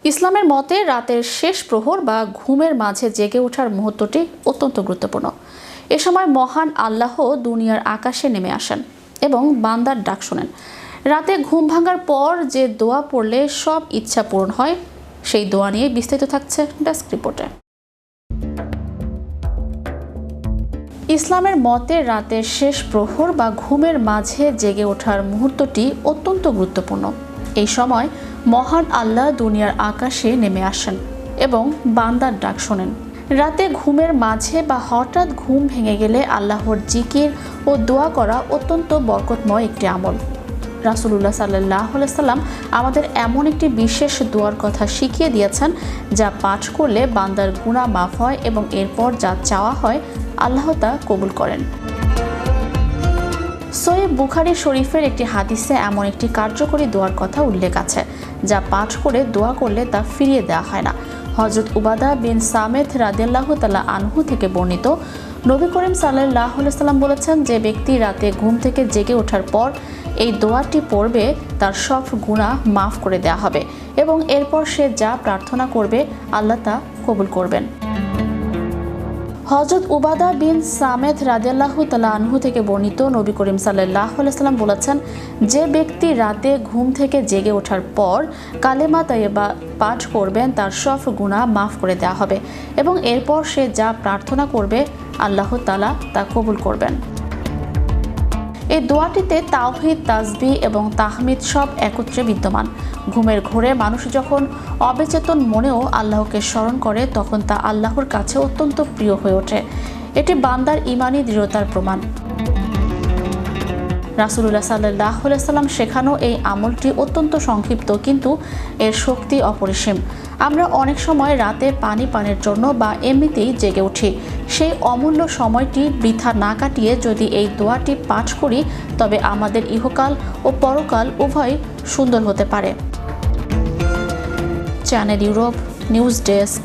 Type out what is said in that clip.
ইসলামের মতে রাতের শেষ প্রহর বা ঘুমের মাঝে জেগে ওঠার মুহূর্তটি অত্যন্ত গুরুত্বপূর্ণ। এ সময় মহান আল্লাহ দুনিয়ার আকাশে নেমে আসেন এবং বান্দার ডাক শোনেন। রাতে ঘুম ভাঙার পর যে দোয়া পড়লে সব ইচ্ছা পূরণ হয়, সেই দোয়া নিয়ে বিস্তারিত থাকছে ডেস্ক রিপোর্টে। ইসলামের মতে রাতের শেষ প্রহর বা ঘুমের মাঝে জেগে ওঠার মুহূর্তটি অত্যন্ত গুরুত্বপূর্ণ। এই সময় মহান আল্লাহ দুনিয়ার আকাশে নেমে আসেন এবং বান্দার ডাক শোনেন। রাতে ঘুমের মাঝে বা হঠাৎ ঘুম ভেঙে গেলে আল্লাহর জিকির ও দোয়া করা অত্যন্ত বরকতময় একটি আমল। রাসূলুল্লাহ সাল্লাল্লাহু আলাইহি সাল্লাম আমাদের এমন একটি বিশেষ দোয়ার কথা শিখিয়ে দিয়েছেন, যা পাঠ করলে বান্দার গুনাহ মাফ হয় এবং এরপর যা চাওয়া হয় আল্লাহ তা কবুল করেন। সহিহ বুখারী শরীফের একটি হাদিসে এমন একটি কার্যকরী দোয়ার কথা উল্লেখ আছে, যা পাঠ করে দোয়া করলে তা ফিরিয়ে দেওয়া হয় না। হযরত উবাদা বিন সামেত রাদিয়াল্লাহু তাআলা আনহু থেকে বর্ণিত, নবী করিম সাল্লাল্লাহু আলাইহি সাল্লাম বলেছেন, যে ব্যক্তি রাতে ঘুম থেকে জেগে ওঠার পর এই দোয়াটি পড়বে তার সব গুনাহ মাফ করে দেওয়া হবে এবং এরপর সে যা প্রার্থনা করবে আল্লাহ তা কবুল করবেন। হযরত উবাদা বিন সামেত রাদিয়াল্লাহু তাআলা আনহু থেকে বর্ণিত, নবী করিম সাল্লাল্লাহু আলাইহি সাল্লাম বলেছেন, যে ব্যক্তি রাতে ঘুম থেকে জেগে ওঠার পর কালেমা তাইয়্যিবা পাঠ করবেন তার সব গুনাহ মাফ করে দেওয়া হবে এবং এরপর সে যা প্রার্থনা করবে আল্লাহ তাআলা তা কবুল করবেন। এই দোয়াটিতে তাওহীদ, তাসবিহ এবং তাহমিদ সব একত্রে বিদ্যমান। ঘুমের ঘোরে মানুষ যখন অবচেতন মনেও আল্লাহকে স্মরণ করে, তখন তা আল্লাহর কাছে অত্যন্ত প্রিয় হয়ে ওঠে। এটি বান্দার ঈমানি দৃঢ়তার প্রমাণ। রাসূলুল্লাহ সাল্লাল্লাহু আলাইহি সাল্লাম শেখানো এই আমলটি অত্যন্ত সংক্ষিপ্ত, কিন্তু এর শক্তি অপরিসীম। আমরা অনেক সময় রাতে পানির জন্য বা এমনিতেই জেগে উঠি। সেই অমূল্য সময়টি বৃথা না কাটিয়ে যদি এই দোয়াটি পাঠ করি, তবে আমাদের ইহকাল ও পরকাল উভয় সুন্দর হতে পারে। Channel Europe news desk.